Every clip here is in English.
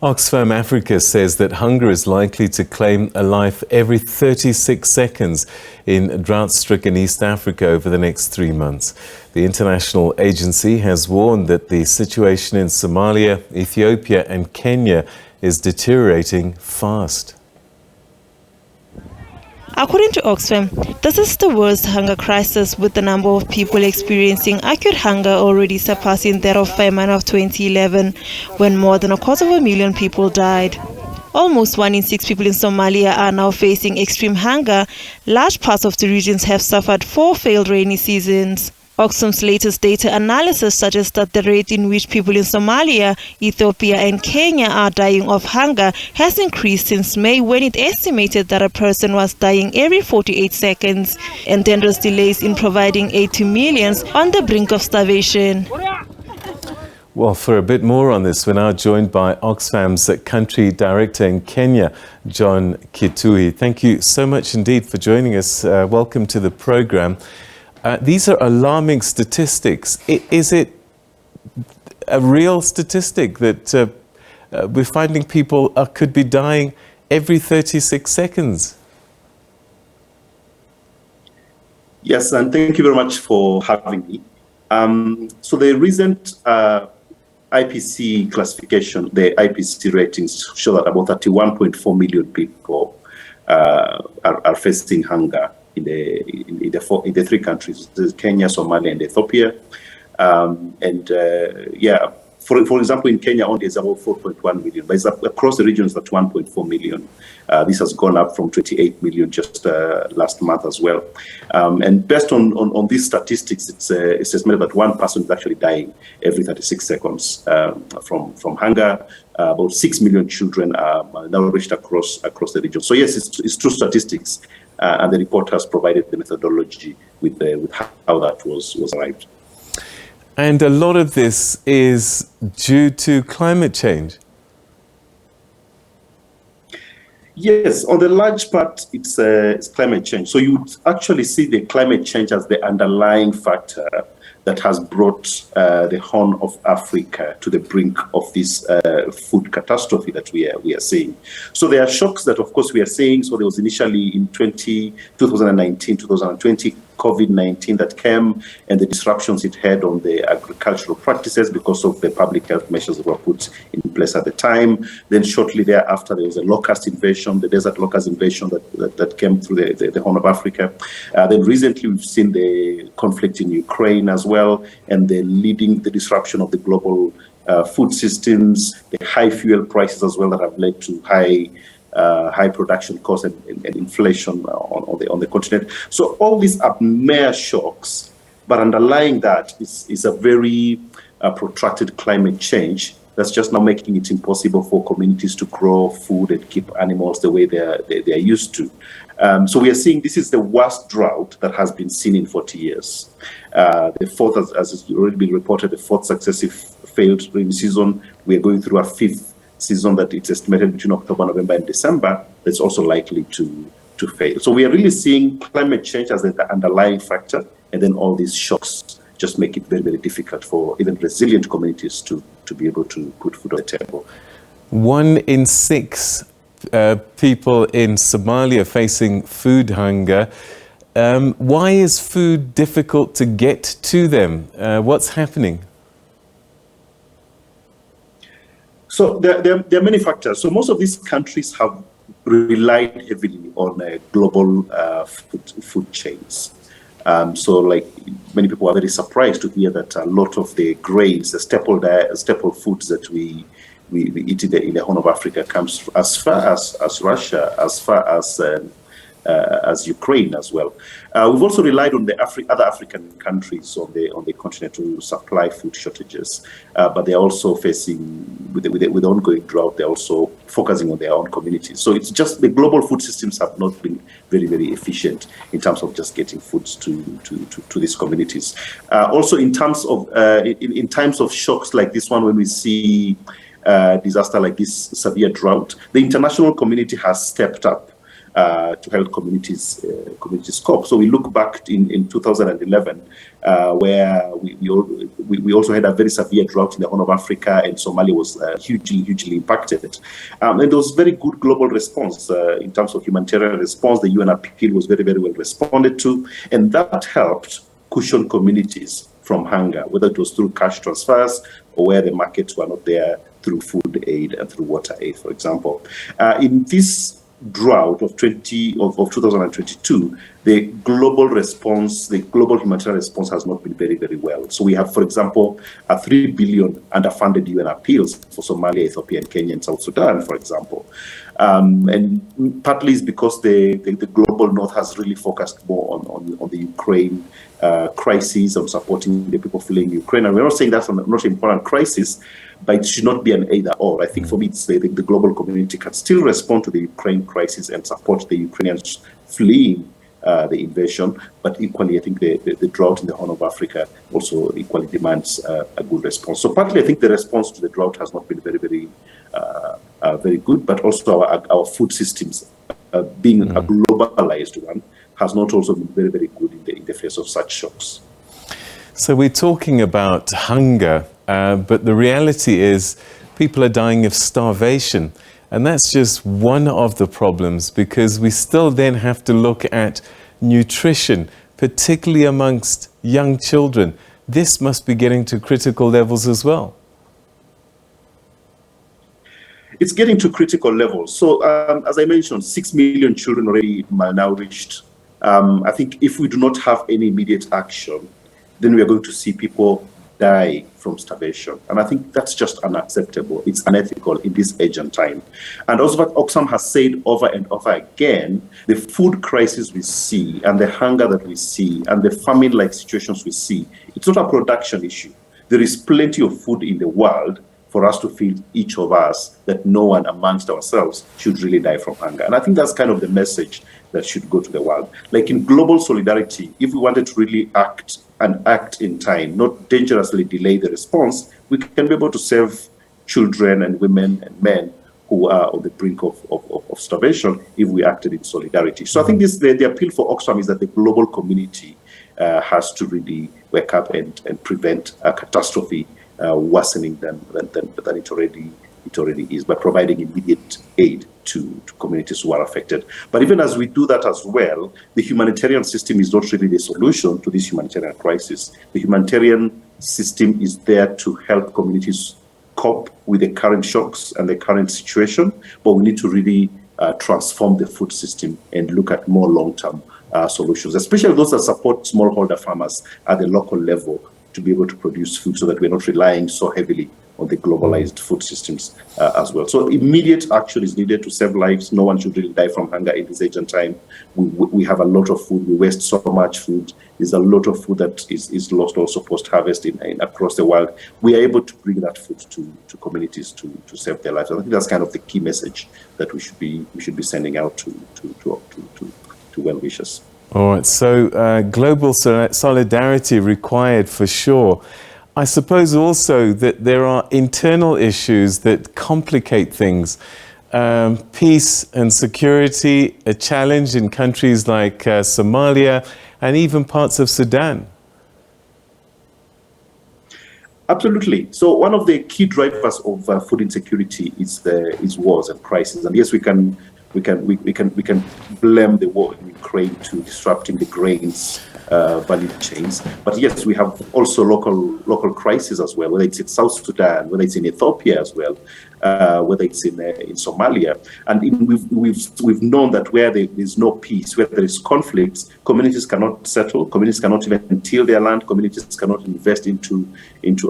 Oxfam Africa says that hunger is likely to claim a life every 36 seconds in drought-stricken East Africa over the next 3 months. The international agency has warned that the situation in Somalia, Ethiopia and Kenya is deteriorating fast. According to Oxfam, this is the worst hunger crisis, with the number of people experiencing acute hunger already surpassing that of famine of 2011, when more than 250,000 people died. Almost 1 in 6 people in Somalia are now facing extreme hunger. Large parts of the regions have suffered 4 failed rainy seasons. Oxfam's latest data analysis suggests that the rate in which people in Somalia, Ethiopia and Kenya are dying of hunger has increased since May, when it estimated that a person was dying every 48 seconds, and endless delays in providing aid to millions on the brink of starvation. Well, for a bit more on this, we're now joined by Oxfam's country director in Kenya, John Kitui. Thank you so much indeed for joining us. Welcome to the program. These are alarming statistics. Is it a real statistic that we're finding people could be dying every 36 seconds? Yes, and thank you very much for having me. So the recent IPC classification, the IPC ratings show that about 31.4 million people are facing hunger in the 3 countries, Kenya, Somalia, and Ethiopia. For example, in Kenya only is about 4.1 million, but it's across the regions at 1.4 million. This has gone up from 28 million just last month as well. And based on these statistics, it's estimated that 1 person is actually dying every 36 seconds from hunger. About 6 million children are malnourished across the region. So yes, it's true statistics, and the report has provided the methodology with how that was arrived. And a lot of this is due to climate change. Yes, on the large part, it's climate change. So you would actually see the climate change as the underlying factor that has brought the Horn of Africa to the brink of this food catastrophe that we are seeing. So there are shocks that, of course, we are seeing. So there was initially in 2019, 2020, COVID-19 that came, and the disruptions it had on the agricultural practices because of the public health measures that were put in place at the time. Then shortly thereafter, there was a locust invasion, the desert locust invasion that came through the Horn of Africa. Then recently we've seen the conflict in Ukraine as well, and the disruption of the global food systems, the high fuel prices as well that have led to high production costs and inflation on the continent. So all these are mere shocks, but underlying that is a very protracted climate change that's just now making it impossible for communities to grow food and keep animals the way they are used to. So we are seeing this is the worst drought that has been seen in 40 years. The fourth, as has already been reported, the 4th successive failed rainy season. We are going through a 5th season that it's estimated between October, November, and December, that's also likely to fail. So we are really seeing climate change as the underlying factor, and then all these shocks just make it very, very difficult for even resilient communities to be able to put food on the table. 1 in 6 people in Somalia facing food hunger. Why is food difficult to get to them? What's happening? So there are many factors. So most of these countries have relied heavily on global food chains. So like many people are very surprised to hear that a lot of the grains, the staple foods that we eat in the Horn of Africa comes as far as Russia, as far as Ukraine as well. We've also relied on the other African countries on the continent to supply food shortages, but they're also facing, with the ongoing drought, they're also focusing on their own communities. So it's just the global food systems have not been very, very efficient in terms of just getting foods to these communities. Also in terms of in times of shocks like this one, when we see disaster like this severe drought, the international community has stepped up to help communities cope. So we look back in 2011, where we also had a very severe drought in the Horn of Africa, and Somalia was hugely impacted. And there was very good global response in terms of humanitarian response. The UN appeal was very well responded to, and that helped cushion communities from hunger, whether it was through cash transfers or where the markets were not there through food aid and through water aid, for example. In this drought of 2022, the global humanitarian response has not been very well. So we have, for example, 3 billion underfunded UN appeals for Somalia, Ethiopia, and Kenya, and South Sudan, for example. And partly is because the global north has really focused more on the Ukraine crisis, on supporting the people fleeing Ukraine. And we're not saying that's not an important crisis, but it should not be an either-or. I think for me, it's the global community can still respond to the Ukraine crisis and support the Ukrainians fleeing the invasion, but equally, I think the drought in the Horn of Africa also equally demands a good response. So partly, I think the response to the drought has not been very good, but also our food systems, being a globalized one, has not also been very good in the face of such shocks. So we're talking about hunger, but the reality is people are dying of starvation. And that's just one of the problems, because we still then have to look at nutrition, particularly amongst young children. This must be getting to critical levels as well. It's getting to critical levels. So as I mentioned, 6 million children already malnourished. I think if we do not have any immediate action, then we are going to see people die from starvation. And I think that's just unacceptable. It's unethical in this age and time. And also what Oxfam has said over and over again, the food crisis we see and the hunger that we see and the famine-like situations we see, it's not a production issue. There is plenty of food in the world for us to feed each of us, that no one amongst ourselves should really die from hunger. And I think that's kind of the message that should go to the world. Like in global solidarity, if we wanted to really act in time, not dangerously delay the response, we can be able to save children and women and men who are on the brink of starvation if we acted in solidarity. So I think the appeal for Oxfam is that the global community has to really wake up and prevent a catastrophe worsening than it already is, by providing immediate aid to communities who are affected. But even as we do that as well, the humanitarian system is not really the solution to this humanitarian crisis. The humanitarian system is there to help communities cope with the current shocks and the current situation, but we need to really transform the food system and look at more long-term solutions, especially those that support smallholder farmers at the local level, to be able to produce food so that we're not relying so heavily on the globalized food systems as well. So immediate action is needed to save lives. No one should really die from hunger in this age and time. We have a lot of food. We waste so much food. There's a lot of food that is lost also post-harvest across the world. We are able to bring that food to communities to save their lives. And I think that's kind of the key message that we should be sending out to well-wishers. All right, so global solidarity required for sure. I suppose also that there are internal issues that complicate things. Peace and security, a challenge in countries like Somalia and even parts of Sudan. Absolutely. So one of the key drivers of food insecurity is wars and crises. And yes, we can blame the war in Ukraine to disrupting the grains value chains. But yes, we have also local crises as well, whether it's in South Sudan, whether it's in Ethiopia as well, whether it's in Somalia. And we've known that where there is no peace, where there is conflicts, communities cannot settle, communities cannot even till their land, communities cannot invest into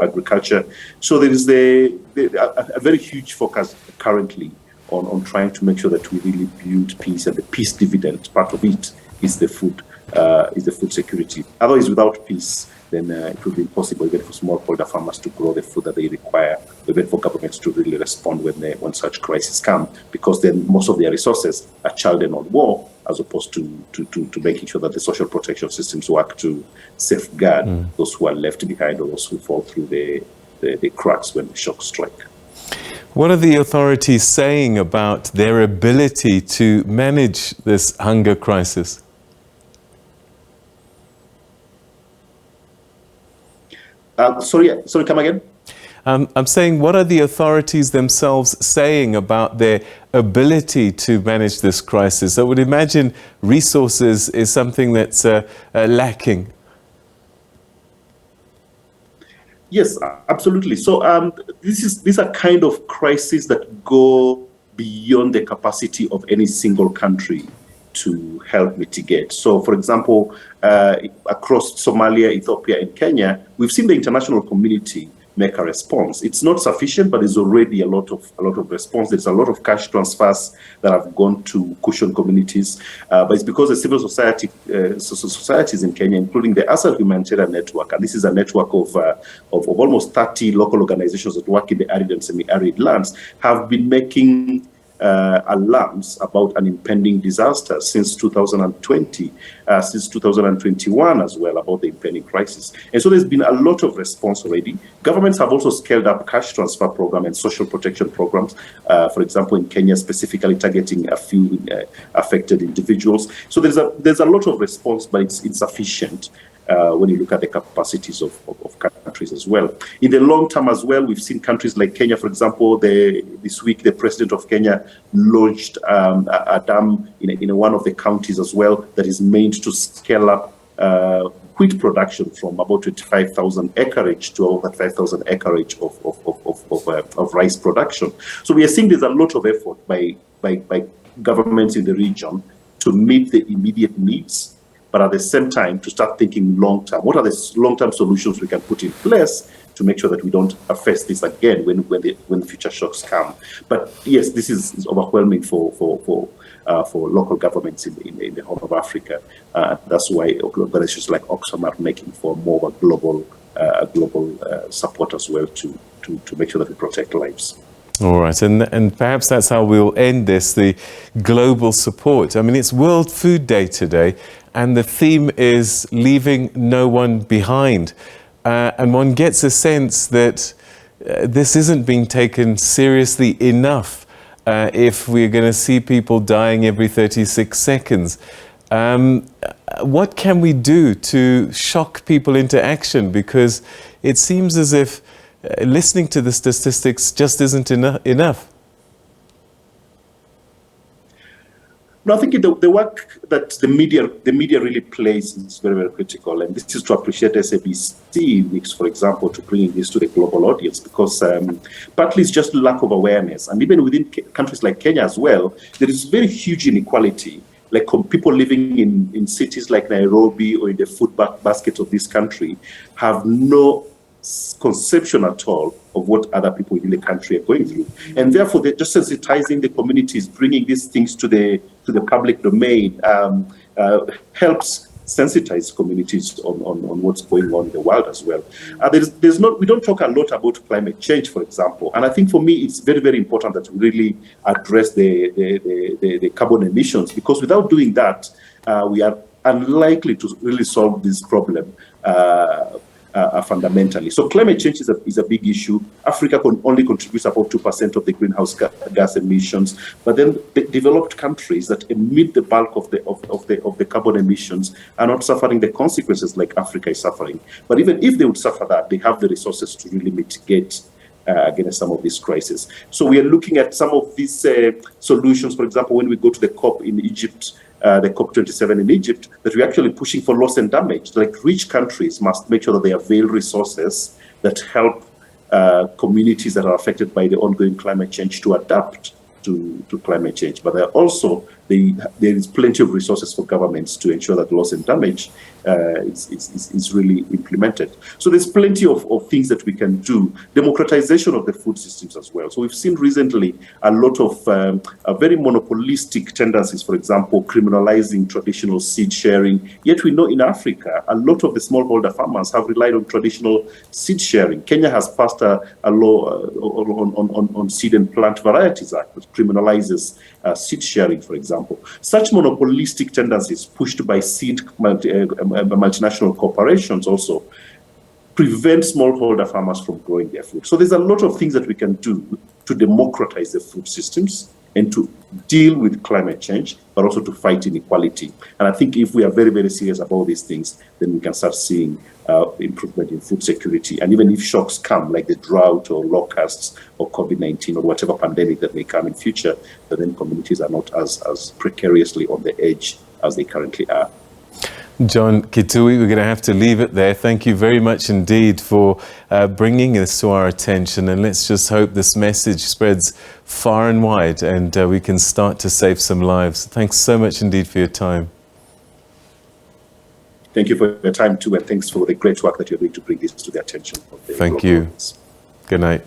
agriculture. So there is a very huge focus currently on trying to make sure that we really build peace, and the peace dividend, part of it is the food security. Otherwise, without peace, then it will be impossible even for smallholder farmers to grow the food that they require, even for governments to really respond when such crises come, because then most of their resources are channeled on war, as opposed to making sure that the social protection systems work to safeguard those who are left behind, or those who fall through the cracks when the shocks strike. What are the authorities saying about their ability to manage this hunger crisis? Sorry, come again? I'm saying, what are the authorities themselves saying about their ability to manage this crisis? I would imagine resources is something that's lacking. Yes, absolutely. So these are kind of crises that go beyond the capacity of any single country to help mitigate. So, for example, across Somalia, Ethiopia, and Kenya, we've seen the international community make a response. It's not sufficient, but there's already a lot of response. There's a lot of cash transfers that have gone to cushion communities, but it's because the civil societies in Kenya, including the ASA Humanitarian Network, and this is a network of almost 30 local organizations that work in the arid and semi-arid lands, have been making alarms about an impending disaster since 2020, since 2021 as well, about the impending crisis. And so there's been a lot of response already. Governments have also scaled up cash transfer program and social protection programs, for example, in Kenya, specifically targeting a few affected individuals. So there's a lot of response, but it's insufficient. When you look at the capacities of countries as well. In the long term as well, we've seen countries like Kenya, for example, this week the president of Kenya launched a dam in one of the counties as well that is meant to scale up wheat production from about 25,000 acreage to over 5,000 acreage of rice production. So we are seeing there's a lot of effort by governments in the region to meet the immediate needs, but at the same time to start thinking long-term. What are the long-term solutions we can put in place to make sure that we don't face this again when future shocks come? But yes, this is overwhelming for local governments in the Horn of Africa. That's why organizations like Oxfam are making for more of a global support as well to make sure that we protect lives. All right, and perhaps that's how we'll end this, the global support. I mean, it's World Food Day today, and the theme is leaving no one behind. And one gets a sense that this isn't being taken seriously enough if we're going to see people dying every 36 seconds. What can we do to shock people into action? Because it seems as if listening to the statistics just isn't enough. No, I think the work that the media really plays is very, very critical, and this is to appreciate SABC, for example, to bring this to the global audience, because partly it's just lack of awareness, and even within countries like Kenya as well, there is very huge inequality. Like people living in cities like Nairobi or in the food basket of this country have no conception at all of what other people in the country are going through, and therefore they're just sensitizing the communities, bringing these things to the public domain helps sensitize communities on what's going on in the world as well. We don't talk a lot about climate change, for example, and I think for me it's very, very important that we really address the carbon emissions, because without doing that, we are unlikely to really solve this problem fundamentally. So climate change is a big issue. Africa only contributes about 2% of the greenhouse gas emissions, but then the developed countries that emit the bulk of the carbon emissions are not suffering the consequences like Africa is suffering. But even if they would suffer that, they have the resources to really mitigate against some of these crises. So we are looking at some of these solutions. For example, when we go to the COP in Egypt, the COP27 in Egypt, that we're actually pushing for loss and damage. Like rich countries must make sure that they avail resources that help communities that are affected by the ongoing climate change to adapt to climate change. But there is plenty of resources for governments to ensure that loss and damage is really implemented. So there's plenty of things that we can do. Democratization of the food systems as well. So we've seen recently a lot of very monopolistic tendencies, for example, criminalizing traditional seed sharing. Yet we know in Africa, a lot of the smallholder farmers have relied on traditional seed sharing. Kenya has passed a law on Seed and Plant Varieties Act, which criminalizes seed sharing, for example. Such monopolistic tendencies pushed by seed multinational corporations also prevent smallholder farmers from growing their food. So there's a lot of things that we can do to democratize the food systems and to deal with climate change, but also to fight inequality. And I think if we are very, very serious about these things, then we can start seeing improvement in food security. And even if shocks come, like the drought or locusts or COVID-19 or whatever pandemic that may come in future, but then communities are not as precariously on the edge as they currently are. John Kitui, we're going to have to leave it there. Thank you very much indeed for bringing this to our attention, and let's just hope this message spreads far and wide and we can start to save some lives. Thanks so much indeed for your time. Thank you for your time too, and thanks for the great work that you're doing to bring this to the attention of the Thank you. Audience. Good night.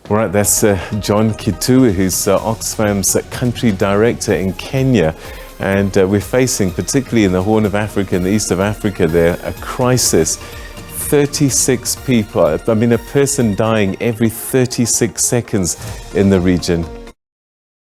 All right, that's John Kitui, who's Oxfam's country director in Kenya. And we're facing, particularly in the Horn of Africa, in the east of Africa there, a crisis. 36 people, I mean, a person dying every 36 seconds in the region.